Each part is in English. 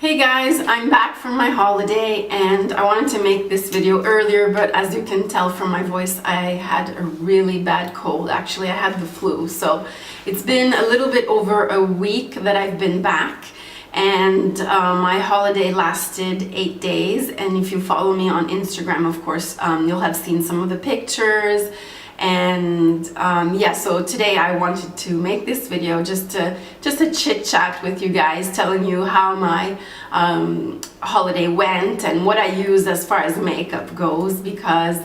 Hey guys, I'm back from my holiday and I wanted to make this video earlier, but as you can tell from my voice, I had a really bad cold. Actually, I had the flu. So it's been a little bit over a week that I've been back, and my holiday lasted 8 days. And if you follow me on Instagram, of course, you'll have seen some of the pictures. And yeah, so today I wanted to make this video just a chit chat with you guys, telling you how my holiday went and what I used as far as makeup goes, because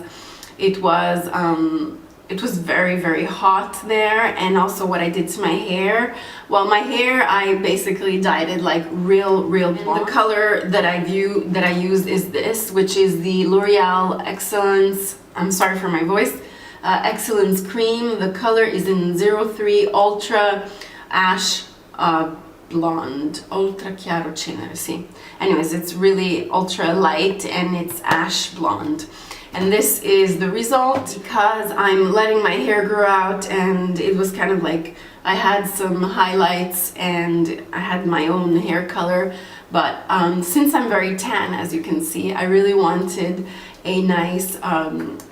it was very hot there, and also what I did to my hair. Well, my hair, I basically dyed it like real blonde. The color that I use is this, which is the L'Oreal Excellence, I'm sorry for my voice, Excellence Cream. The color is in 03 Ultra Ash Blonde, Ultra Chiaro Cenere, sì. Anyways, it's really ultra light and it's ash blonde. And this is the result, because I'm letting my hair grow out, and it was kind of like I had some highlights and I had my own hair color. But since I'm very tan, as you can see, I really wanted a nice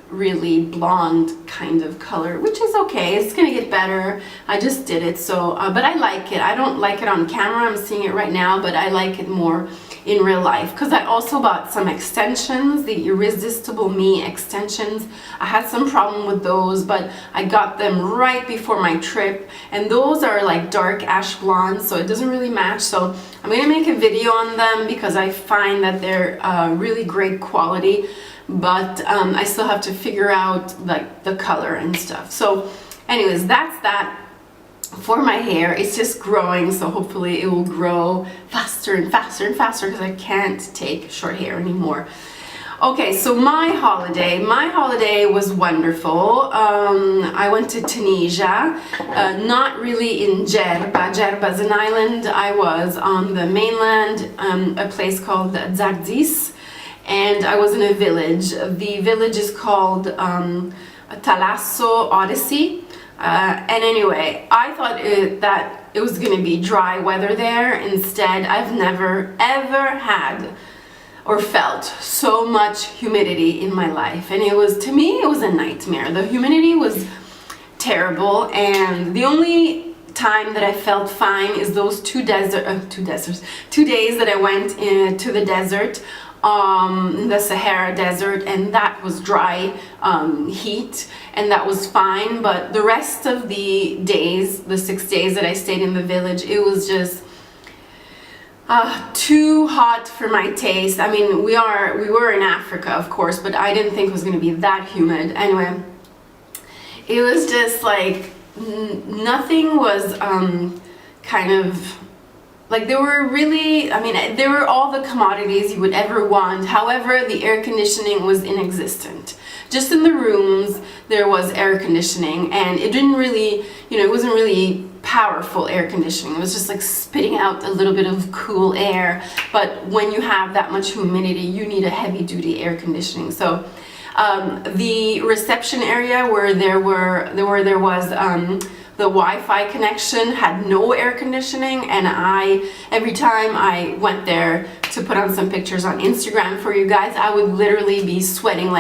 really blonde kind of color, which is okay. It's gonna get better. I just did it, so but I like it. I don't like it on camera, I'm seeing it right now, but I like it more in real life, because I also bought some extensions, the Irresistible Me extensions. I had some problem with those, but I got them right before my trip, and those are like dark ash blonde, so it doesn't really match. So I'm gonna make a video on them because I find that they're really great quality, but I still have to figure out like the color and stuff. So anyways, that's that for my hair. It's just growing, so hopefully it will grow faster and faster and faster, because I can't take short hair anymore. Okay, so my holiday was wonderful. I went to Tunisia, not really in Giada. Giada is an island. I was on the mainland, a place called Zardis, and I was in a village. The village is called Talasso Odyssey. And anyway, I thought that it was going to be dry weather there. Instead, I've never ever had or felt so much humidity in my life, and to me it was a nightmare. The humidity was terrible, and the only time that I felt fine is those 2 days that I went to the desert, the Sahara Desert, and that was dry heat, and that was fine. But the rest of the days, the 6 days that I stayed in the village, it was just too hot for my taste. I mean, we were in Africa, of course, but I didn't think it was going to be that humid. Anyway, it was just like nothing was kind of like, there were really, I mean, there were all the commodities you would ever want. However, the air conditioning was inexistent. Just in the rooms there was air conditioning, and it didn't really, it wasn't really powerful air conditioning. It was just like spitting out a little bit of cool air. But when you have that much humidity, you need a heavy duty air conditioning. So the reception area where there was the Wi-Fi connection had no air conditioning, and every time I went there to put on some pictures on Instagram for you guys, I would literally be sweating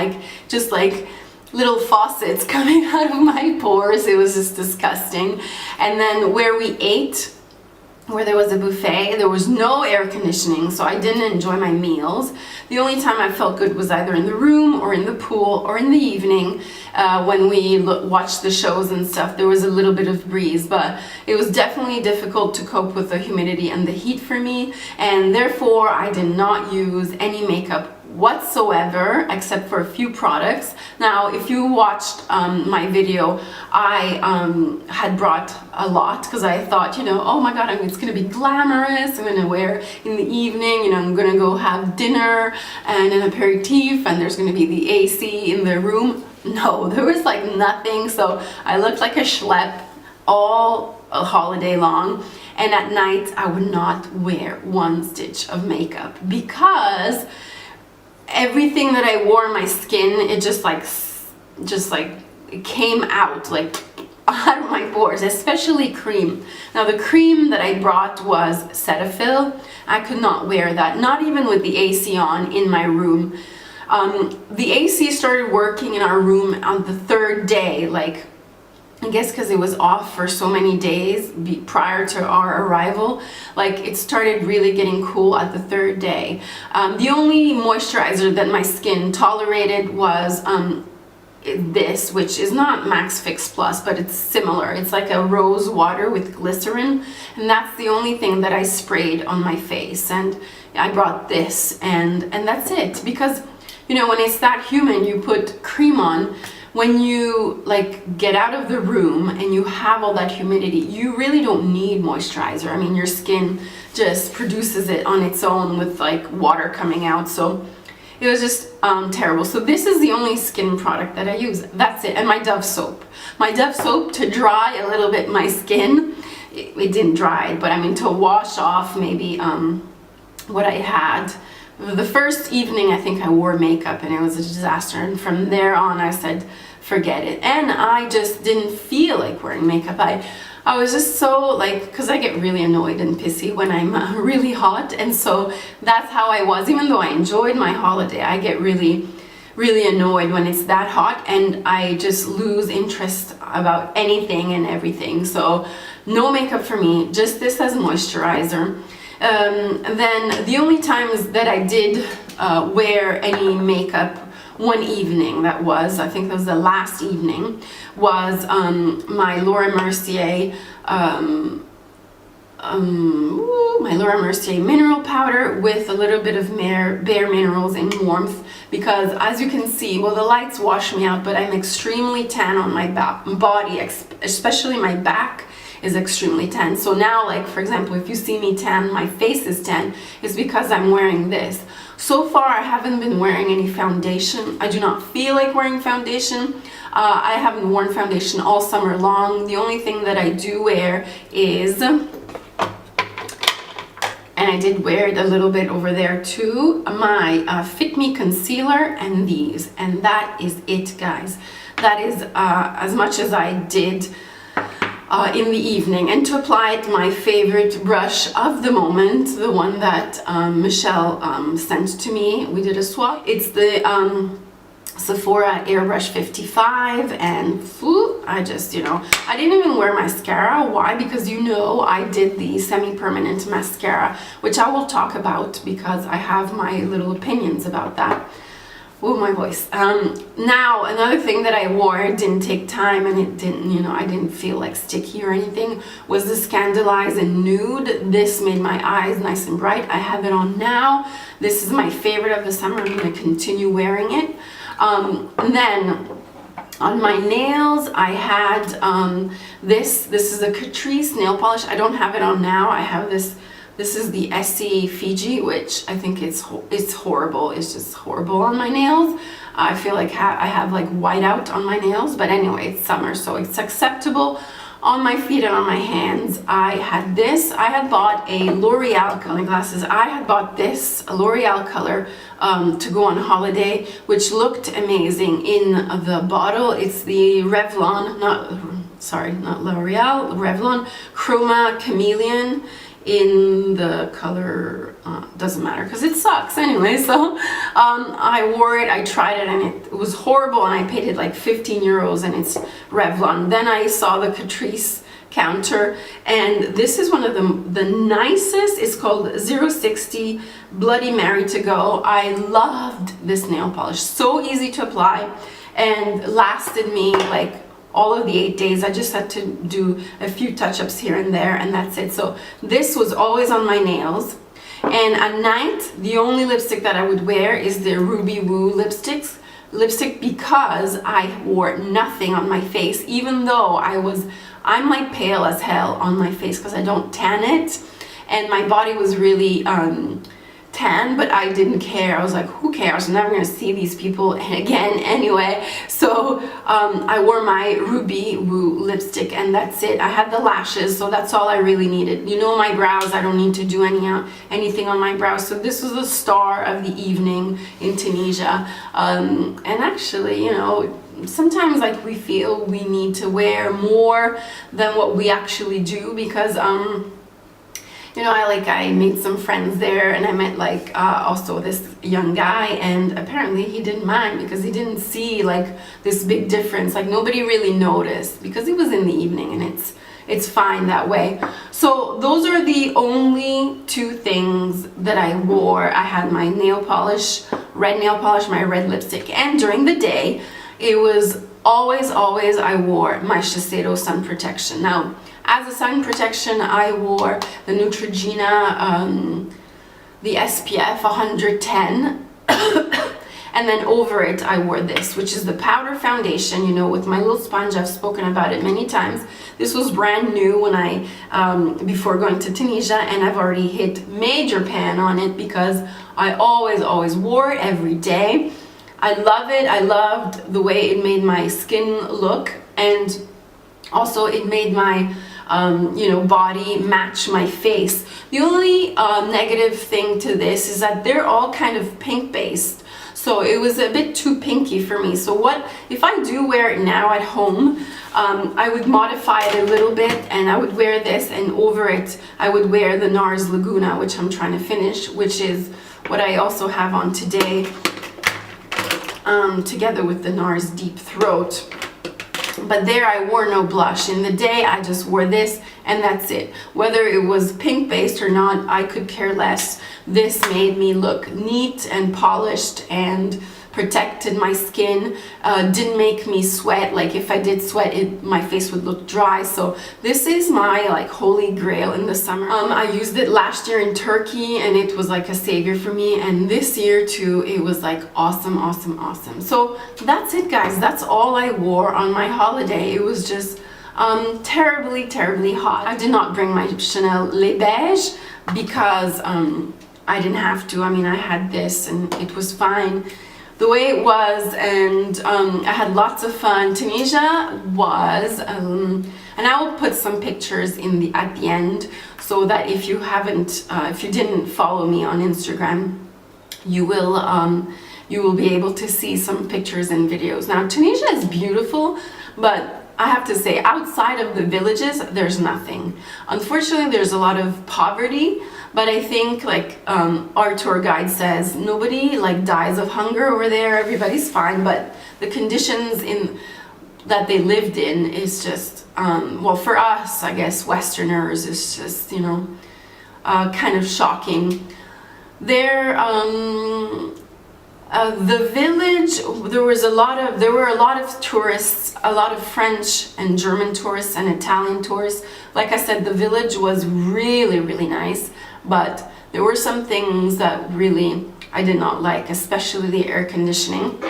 just like little faucets coming out of my pores. It was just disgusting. And then where we ate, where there was a buffet, there was no air conditioning, so I didn't enjoy my meals. The only time I felt good was either in the room or in the pool or in the evening when we watched the shows and stuff. There was a little bit of breeze, but it was definitely difficult to cope with the humidity and the heat for me, and therefore I did not use any makeup whatsoever, except for a few products. Now, if you watched my video, I had brought a lot, because I thought, oh my god, it's gonna be glamorous. I'm gonna wear in the evening, I'm gonna go have dinner and an aperitif, and there's gonna be the AC in the room. No, there was like nothing, so I looked like a schlep all a holiday long. And at night I would not wear one stitch of makeup, because everything that I wore on my skin, it just like it came out like out of my pores, especially cream. Now the cream that I brought was Cetaphil. I could not wear that, not even with the AC on in my room. The AC started working in our room on the third day, like I guess because it was off for so many days prior to our arrival. Like it started really getting cool at the third day. The only moisturizer that my skin tolerated was this, which is not Max Fix Plus, but it's similar. It's like a rose water with glycerin, and that's the only thing that I sprayed on my face. And I brought this, and that's it. Because you know, when it's that humid, you put cream on. When you like get out of the room and you have all that humidity, you really don't need moisturizer. I mean, your skin just produces it on its own with like water coming out. So it was just terrible. So this is the only skin product that I use. That's it. And my Dove soap. My Dove soap to dry a little bit my skin. It didn't dry it, but I mean to wash off maybe what I had. The first evening I think I wore makeup and it was a disaster, and from there on I said forget it, and I just didn't feel like wearing makeup. I was just so like, because I get really annoyed and pissy when I'm really hot, and so that's how I was. Even though I enjoyed my holiday, I get really annoyed when it's that hot, and I just lose interest about anything and everything. So no makeup for me, just this as moisturizer. Then the only times that I did wear any makeup, one evening, I think that was the last evening, was my Laura Mercier mineral powder with a little bit of Bare Minerals in Warmth, because as you can see, well, the lights wash me out, but I'm extremely tan on my body, especially my back is extremely tan. So now, like for example, if you see me tan, my face is tan, it's because I'm wearing this. So far I haven't been wearing any foundation. I do not feel like wearing foundation. I haven't worn foundation all summer long. The only thing that I do wear is, and I did wear it a little bit over there too, my Fit Me concealer and these, and that is it, guys. That is as much as I did in the evening. And to apply it, my favorite brush of the moment, the one that Michelle sent to me, we did a swap. It's the Sephora Airbrush 55, and I just, you know, I didn't even wear mascara. Why? Because you know I did the semi-permanent mascara, which I will talk about because I have my little opinions about that. Oh, my voice. Now, another thing that I wore, it didn't take time and it didn't, you know, I didn't feel like sticky or anything, was the Scandalize in Nude. This made my eyes nice and bright. I have it on now. This is my favorite of the summer. I'm going to continue wearing it. And then on my nails, I had this is a Catrice nail polish. I don't have it on now. I have this. This is the Essie Fiji, which I think it's horrible. It's just horrible on my nails. I feel like I have like whiteout on my nails, but anyway, it's summer, so it's acceptable. On my feet and on my hands, I had this. I had bought a L'Oreal color glasses. I had bought this, a L'Oreal color, to go on holiday, which looked amazing in the bottle. It's the Revlon, not L'Oreal, Revlon Chroma Chameleon, in the color, doesn't matter because it sucks anyway. So I wore it, I tried it, and it was horrible, and I paid it like 15 euros, and it's Revlon. Then I saw the Catrice counter, and this is one of the nicest. It's called 060 Bloody Mary to Go. I loved this nail polish, so easy to apply, and lasted me like all of the 8 days. I just had to do a few touch-ups here and there, and that's it. So this was always on my nails. And at night, the only lipstick that I would wear is the Ruby Woo lipstick, because I wore nothing on my face, even though I'm like pale as hell on my face because I don't tan it, and my body was really tan, but I didn't care. I was like, who cares? I'm never gonna see these people again anyway. So I wore my Ruby Woo lipstick, and that's it. I had the lashes, so that's all I really needed. You know, my brows, I don't need to do anything on my brows. So this was the star of the evening in Tunisia. And actually, you know, sometimes like we feel we need to wear more than what we actually do, because you know, I made some friends there, and I met like also this young guy, and apparently he didn't mind because he didn't see like this big difference. Like nobody really noticed because it was in the evening, and it's fine that way. So those are the only two things that I wore. I had my nail polish, red nail polish, my red lipstick, and during the day it was always I wore my Shiseido sun protection. Now, as a sun protection, I wore the Neutrogena, the SPF 110, and then over it I wore this, which is the powder foundation, you know, with my little sponge. I've spoken about it many times. This was brand new when I, before going to Tunisia, and I've already hit major pan on it because I always wore it every day. I love it. I loved the way it made my skin look, and also it made my you know, body match my face. The only negative thing to this is that they're all kind of pink based, so it was a bit too pinky for me. So what if I do wear it now at home, I would modify it a little bit, and I would wear this, and over it I would wear the NARS Laguna, which I'm trying to finish, which is what I also have on today, together with the NARS Deep Throat. But there I wore no blush. In the day I just wore this, and that's it. Whether it was pink based or not, I could care less. This made me look neat and polished and protected my skin, didn't make me sweat. Like if I did sweat, my face would look dry. So this is my like holy grail in the summer. I used it last year in Turkey, and it was like a savior for me, and this year too it was like awesome. So that's it, guys. That's all I wore on my holiday. It was just terribly hot. I did not bring my Chanel Les Beige because I didn't have to. I mean, I had this and it was fine the way it was, and I had lots of fun. Tunisia was, and I will put some pictures in at the end, so that if you haven't, if you didn't follow me on Instagram, you will be able to see some pictures and videos. Now, Tunisia is beautiful, but I have to say, outside of the villages, there's nothing. Unfortunately, there's a lot of poverty, but I think, like our tour guide says, nobody like dies of hunger over there. Everybody's fine, but the conditions that they lived in is just, well, for us, I guess, Westerners, it's just, you know, kind of shocking. There, the village, there were a lot of tourists, a lot of French and German tourists and Italian tourists. Like I said, the village was really nice, but there were some things that really I did not like, especially the air conditioning.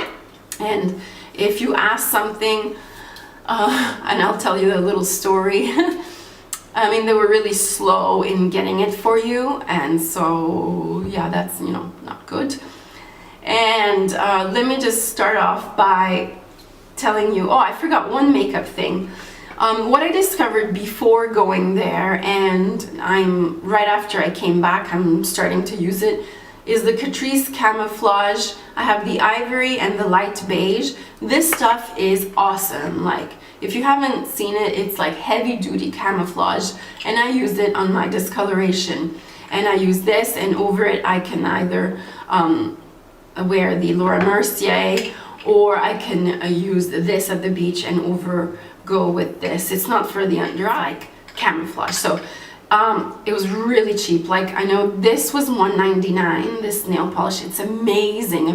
And if you ask something, and I'll tell you a little story, I mean, they were really slow in getting it for you, and so yeah, that's, you know, not good. And let me just start off by telling you, oh, I forgot one makeup thing. What I discovered before going there, and right after I came back, I'm starting to use it, is the Catrice Camouflage. I have the ivory and the light beige. This stuff is awesome. Like, if you haven't seen it, it's like heavy duty camouflage, and I used it on my discoloration. And I use this, and over it I can either wear the Laura Mercier, or I can use this at the beach and go with this. It's not for the under eye, like camouflage. So it was really cheap. Like, I know this was $1.99, this nail polish. It's amazing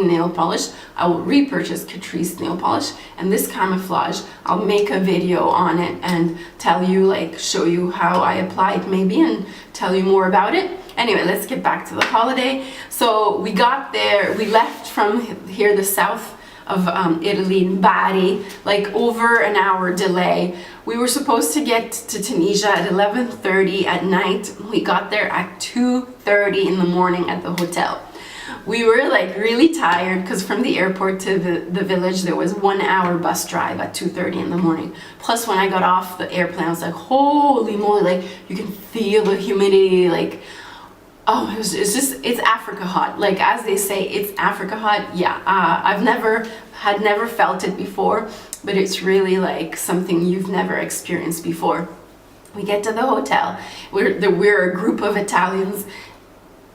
nail polish. I will repurchase Catrice nail polish, and this camouflage, I'll make a video on it and tell you, like, show you how I apply it maybe, and tell you more about it. Anyway, let's get back to the holiday. So we got there, we left from here, the south of Italy, in Bari, like over an hour delay. We were supposed to get to Tunisia at 11:30 at night. We got there at 2:30 in the morning at the hotel. We were like really tired because from the airport to the village there was 1 hour bus drive at 2:30 in the morning. Plus when I got off the airplane, I was like, holy moly, like you can feel the humidity, like, oh, it's Africa hot. Like, as they say, it's Africa hot. Yeah, I've never had never felt it before, but it's really like something you've never experienced before. We get to the hotel, we're a group of Italians,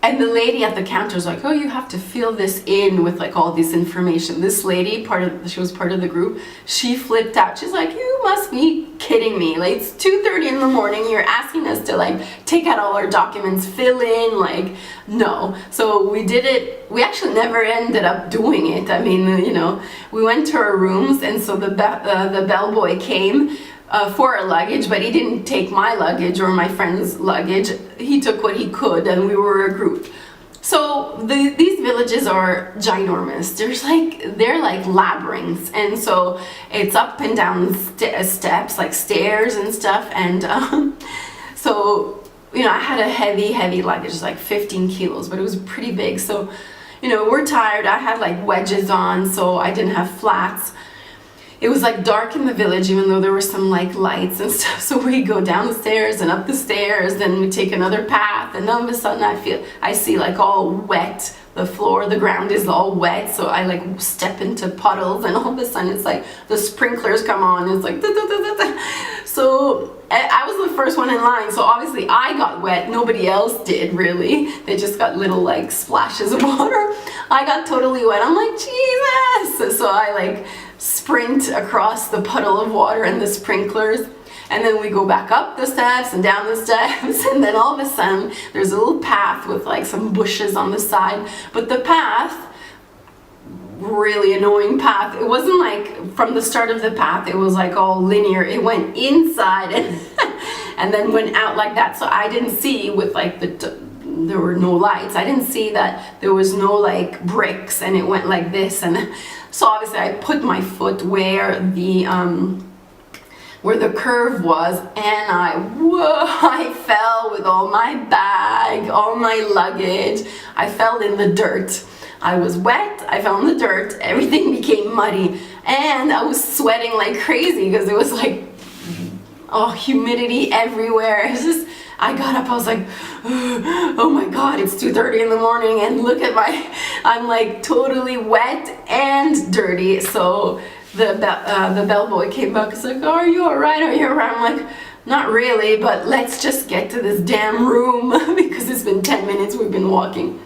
and the lady at the counter is like, oh, you have to fill this in with like all this information. This lady, she was part of the group, she flipped out. She's like, you must be kidding me. Like, it's 2:30 in the morning, you're asking us to like take out all our documents, fill in, like, no. So we did it. We actually never ended up doing it. I mean, you know, we went to our rooms, and so the bellboy came for our luggage, but he didn't take my luggage or my friend's luggage. He took what he could, and we were a group. So these villages are ginormous. They're like labyrinths, and so it's up and down steps, like stairs and stuff. And so, you know, I had a heavy luggage, like 15 kilos, but it was pretty big. So, you know, we're tired. I had like wedges on, so I didn't have flats. It was like dark in the village, even though there were some like lights and stuff. So we go down the stairs and up the stairs, then we take another path, and all of a sudden I see like all wet, the floor, the ground is all wet. So I like step into puddles, and all of a sudden it's like the sprinklers come on. It's like, da, da, da, da, da. So I was the first one in line. So obviously I got wet. Nobody else did really. They just got little like splashes of water. I got totally wet. I'm like, Jesus. So I like sprint across the puddle of water and the sprinklers, and then we go back up the steps and down the steps, and then all of a sudden there's a little path with like some bushes on the side, but the path, really annoying path, it wasn't like from the start of the path it was like all linear. It went inside and then went out like that. So I didn't see with like there were no lights. I didn't see that there was no like bricks, and it went like this. And so obviously I put my foot where the curve was, and I fell with all my bag, all my luggage. I fell in the dirt. I was wet, I fell in the dirt, everything became muddy, and I was sweating like crazy because it was like, oh, humidity everywhere. It's just, I got up, I was like, oh my God, it's 2:30 in the morning, and look at I'm like totally wet and dirty. So the bellboy came back, he's like, are you all right? Are you all right? I'm like, not really, but let's just get to this damn room because it's been 10 minutes we've been walking.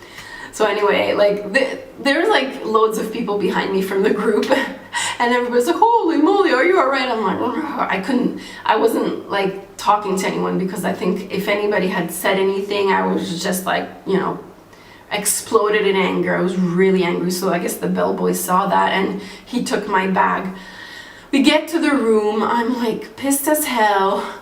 So anyway, like there's like loads of people behind me from the group, and everybody's like, holy moly, are you all right? I'm like, I wasn't like talking to anyone, because I think if anybody had said anything, I was just like, you know, exploded in anger. I was really angry. So I guess the bellboy saw that, and he took my bag. We get to the room, I'm like pissed as hell.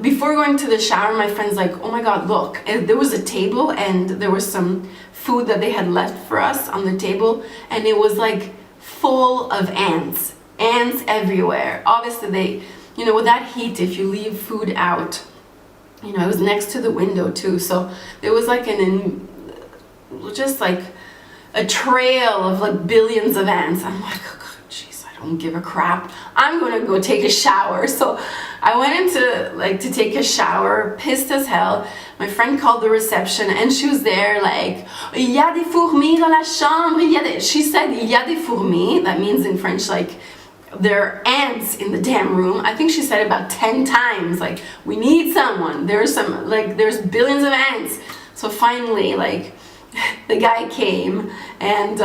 Before going to the shower, my friend's like, oh my God, look. And there was a table, and there was some food that they had left for us on the table, and it was like full of ants. Ants everywhere. Obviously they, you know, with that heat, if you leave food out, you know, it was next to the window too. So there was like just like a trail of like billions of ants. I'm like, oh God, jeez, I don't give a crap. I'm gonna go take a shower. So I went into like to take a shower, pissed as hell. My friend called the reception, and she was there like, il y a des fourmis dans la chambre. She said, il y a des fourmis. That means in French, like, there are ants in the damn room. I think she said about 10 times, like, we need someone. There's billions of ants. So finally, like, the guy came, and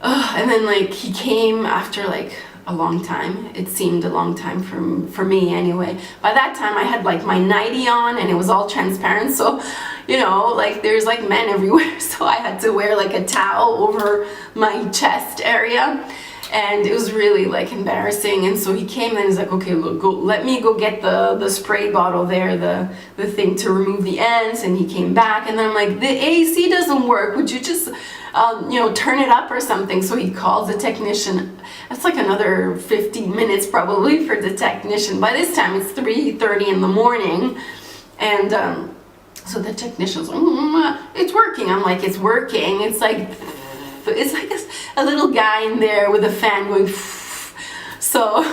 then like he came after like a long time. It seemed a long time for me anyway. By that time I had like my nightie on, and it was all transparent, so you know, like there's like men everywhere, so I had to wear like a towel over my chest area, and it was really like embarrassing. And so he came, and he's like, okay, look, let me go get the spray bottle there, the thing to remove the ants. And he came back, and then I'm like, the AC doesn't work, would you just you know, turn it up or something? So he calls the technician. That's like another 15 minutes probably for the technician. By this time it's 3:30 in the morning, and so the technician's like, it's working. I'm like, it's working. It's like a little guy in there with a fan going. So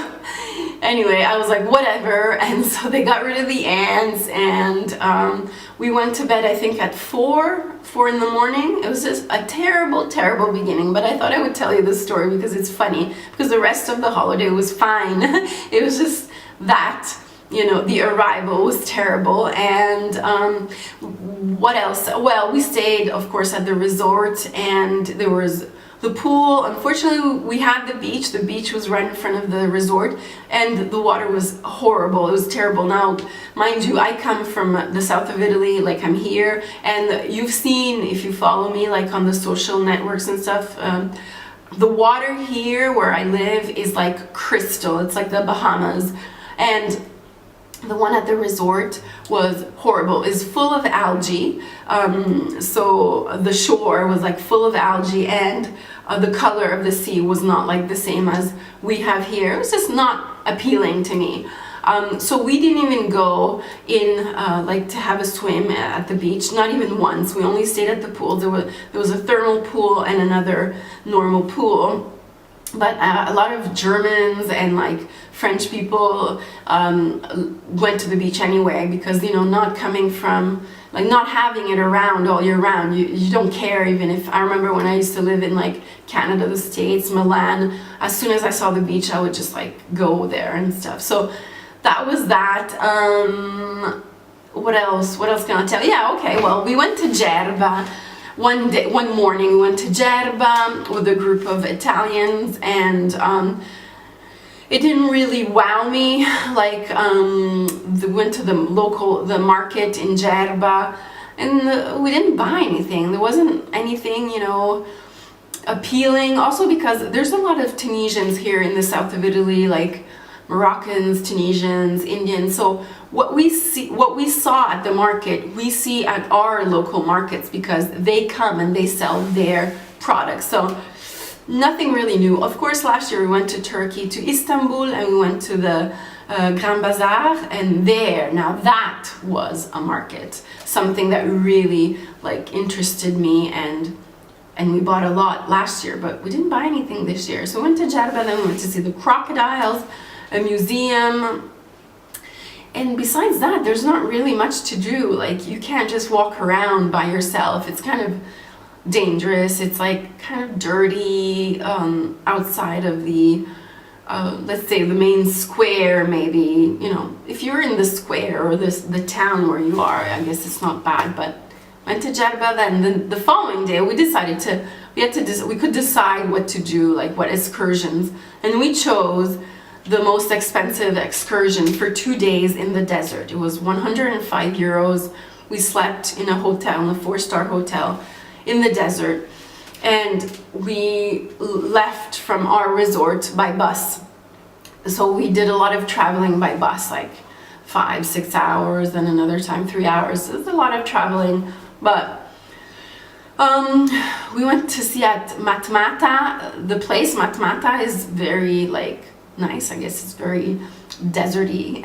Anyway, I was like, whatever, and so they got rid of the ants, and we went to bed, I think, at 4 in the morning. It was just a terrible, terrible beginning, but I thought I would tell you this story because it's funny, because the rest of the holiday was fine. It was just that, you know, the arrival was terrible. And what else? Well, we stayed, of course, at the resort, and there was the pool. Unfortunately, we had the beach. The beach was right in front of the resort, and the water was horrible. It was terrible. Now, mind you, I come from the south of Italy, like I'm here, and you've seen, if you follow me, like on the social networks and stuff, the water here where I live is like crystal. It's like the Bahamas. And the one at the resort was horrible. It's full of algae. So the shore was like full of algae, and the color of the sea was not like the same as we have here. It was just not appealing to me. So we didn't even go in like to have a swim at the beach, not even once. We only stayed at the pool. There was a thermal pool and another normal pool. But a lot of Germans and like French people went to the beach anyway, because, you know, not coming from, like, not having it around all year round, you don't care. Even if, I remember when I used to live in like Canada, the States, Milan, as soon as I saw the beach, I would just like go there and stuff. So that was that. What else can I tell? Yeah, okay, well, we went to Gerba. One morning we went to Giada with a group of Italians, and it didn't really wow me. Like, we went to the market in Giada, and we didn't buy anything. There wasn't anything, you know, appealing. Also because there's a lot of Tunisians here in the south of Italy, like Moroccans, Tunisians, Indians. So what we saw at the market, we see at our local markets, because they come and they sell their products. So nothing really new. Of course, last year we went to Turkey, to Istanbul, and we went to the Grand Bazaar, and now that was a market, something that really like interested me, and we bought a lot last year, but we didn't buy anything this year. So we went to Giada, then we went to see the crocodiles, a museum, and besides that, there's not really much to do. Like, you can't just walk around by yourself. It's kind of dangerous. It's like kind of dirty outside of the let's say the main square. Maybe, you know, if you're in the square or the town where you are, I guess it's not bad. But went to Giada, then the following day we could decide what to do, like what excursions, and we chose the most expensive excursion for 2 days in the desert. It was 105 euros. We slept in a hotel, in a 4-star hotel in the desert, and we left from our resort by bus. So we did a lot of traveling by bus, like 5-6 hours, and another time 3 hours. It was a lot of traveling, but we went to see at Matmata. The place Matmata is very like nice. I guess it's very deserty.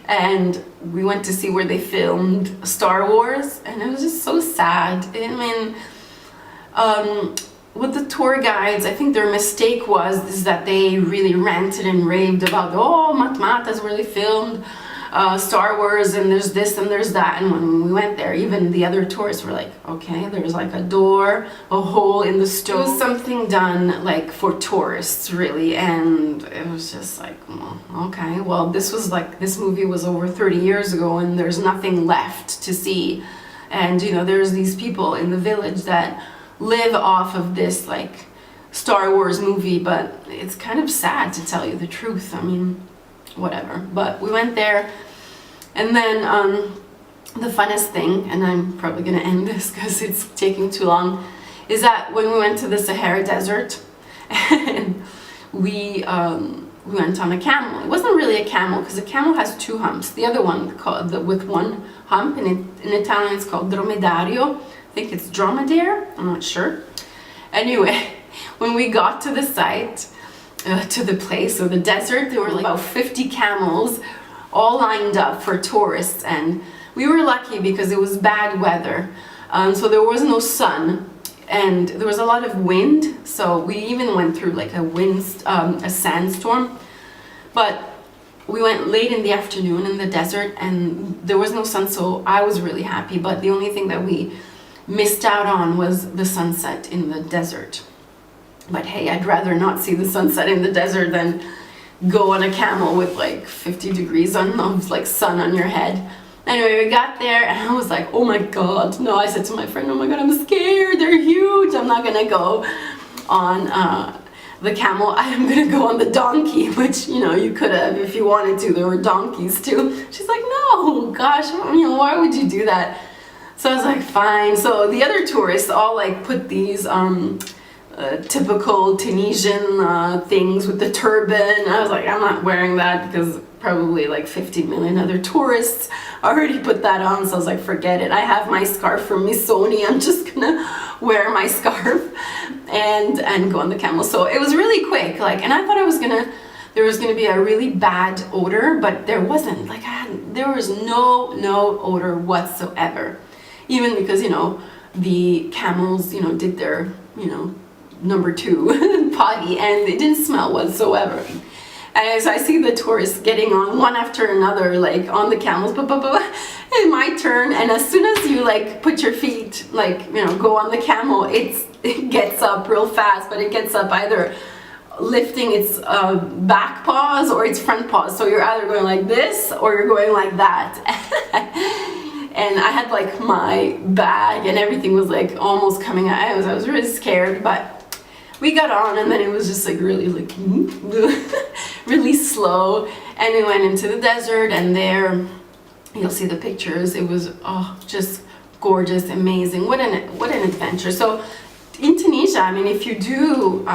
And we went to see where they filmed Star Wars, and it was just so sad. I mean, with the tour guides, I think their mistake is that they really ranted and raved about, oh, Matmata is where they filmed Star Wars, and there's this and there's that. And when we went there, even the other tourists were like, okay, there's like a door, a hole in the stone. It was something done like for tourists, really. And it was just like, well, okay, well, this movie was over 30 years ago, and there's nothing left to see. And, you know, there's these people in the village that live off of this like Star Wars movie, but it's kind of sad, to tell you the truth. I mean, whatever. But we went there, and then the funnest thing, and I'm probably gonna end this because it's taking too long, is that when we went to the Sahara Desert, and we went on a camel. It wasn't really a camel, because a camel has 2 humps. The other one with 1 hump, in Italian it's called dromedario. I think it's dromedare, I'm not sure. Anyway, when we got to the site, to the place, or the desert, there were like about 50 camels all lined up for tourists, and we were lucky because it was bad weather, so there was no sun, and there was a lot of wind, so we even went through like a sandstorm. But we went late in the afternoon in the desert, and there was no sun, so I was really happy. But the only thing that we missed out on was the sunset in the desert. But hey, I'd rather not see the sunset in the desert than go on a camel with like 50 degrees of like sun on your head. Anyway, we got there and I was like, oh my god, no. I said to my friend, oh my god, I'm scared, they're huge, I'm not gonna go on the camel, I am gonna go on the donkey, which, you know, you could have if you wanted to. There were donkeys too. She's like, no, gosh, you know, why would you do that? So I was like, fine. So the other tourists all like put these typical Tunisian things with the turban. I was like, I'm not wearing that because probably like 50 million other tourists already put that on. So I was like, forget it. I have my scarf from Missoni. I'm just gonna wear my scarf and go on the camel. So it was really quick, like, and I thought there was gonna be a really bad odor, but there wasn't. Like, there was no odor whatsoever. Even because, you know, the camels, you know, did their, you know, number 2 potty, and it didn't smell whatsoever. And so I see the tourists getting on one after another, like on the camels, it's my turn, and as soon as you like put your feet, like, you know, go on the camel, it gets up real fast, but it gets up either lifting its back paws or its front paws. So you're either going like this or you're going like that. And I had like my bag and everything was like almost coming out. I was really scared, but we got on, and then it was just like really like really slow, and we went into the desert, and there you'll see the pictures. It was just gorgeous, amazing. What an adventure. So in Tunisia, I mean, if you do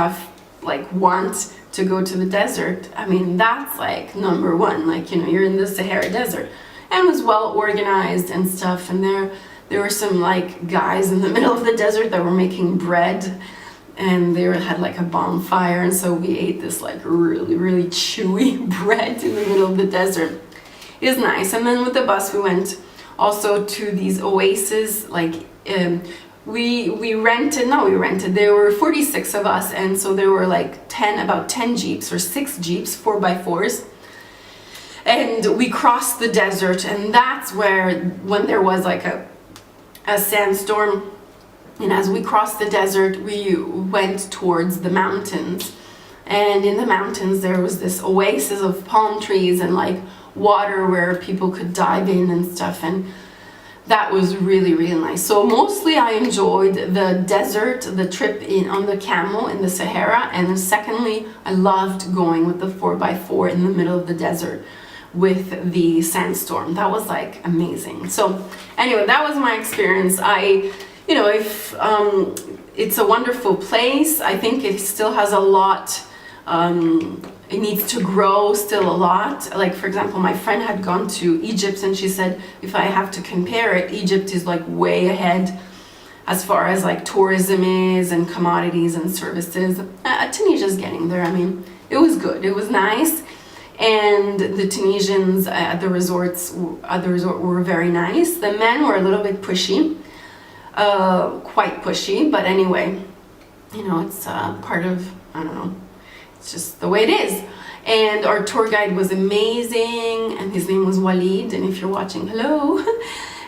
like want to go to the desert, I mean, that's like number 1. Like, you know, you're in the Sahara Desert, and it was well organized and stuff, and there were some like guys in the middle of the desert that were making bread, and they had like a bonfire, and so we ate this like really chewy bread in the middle of the desert. It was nice. And then with the bus we went also to these oases, like we rented, there were 46 of us, and so there were like about 10 jeeps or 6 jeeps, 4x4s, and we crossed the desert, and that's where, when there was like a sandstorm, and as we crossed the desert, we went towards the mountains, and in the mountains there was this oasis of palm trees and like water where people could dive in and stuff, and that was really nice. So mostly I enjoyed the desert, the trip on the camel in the Sahara, and then secondly I loved going with the 4x4 in the middle of the desert with the sandstorm. That was like amazing. So anyway, that was my experience. You know, if it's a wonderful place, I think it still has a lot, it needs to grow still a lot. Like, for example, my friend had gone to Egypt, and she said, if I have to compare it, Egypt is like way ahead as far as like tourism is and commodities and services. Tunisia's getting there. I mean, it was good, it was nice, and the Tunisians at the resort were very nice. The men were a little bit pushy. Quite pushy, but anyway, you know, it's part of, I don't know, it's just the way it is. And our tour guide was amazing, and his name was Walid, and if you're watching, hello.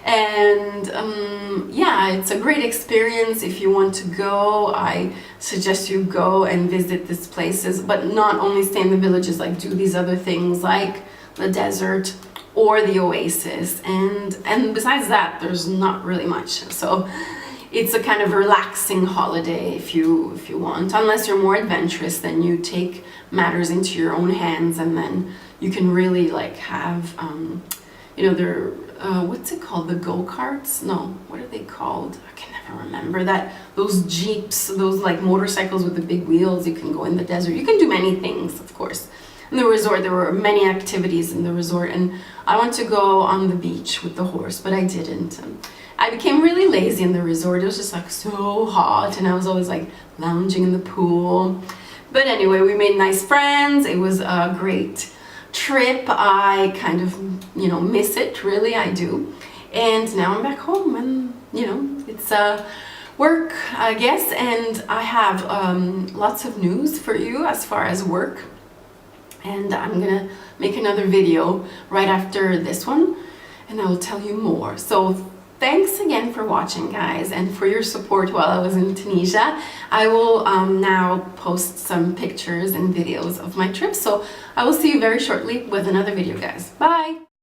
And yeah, it's a great experience. If you want to go, I suggest you go and visit these places, but not only stay in the villages, like do these other things like the desert or the oasis, and besides that there's not really much. So it's a kind of relaxing holiday if you want, unless you're more adventurous, then you take matters into your own hands, and then you can really like have you know, they're what's it called, the go-karts? No, what are they called? I can never remember that. Those jeeps, those like motorcycles with the big wheels. You can go in the desert, you can do many things, of course. In the resort, there were many activities in the resort, and I want to go on the beach with the horse, but I didn't. I became really lazy in the resort. It was just like so hot, and I was always like lounging in the pool. But anyway, we made nice friends. It was a great trip. I kind of, you know, miss it, really, I do. And now I'm back home, and you know, it's work, I guess, and I have lots of news for you as far as work. and I'm gonna make another video right after this one, and I will tell you more. So thanks again for watching, guys, and for your support while I was in Tunisia. I will now post some pictures and videos of my trip, so I will see you very shortly with another video, guys. Bye!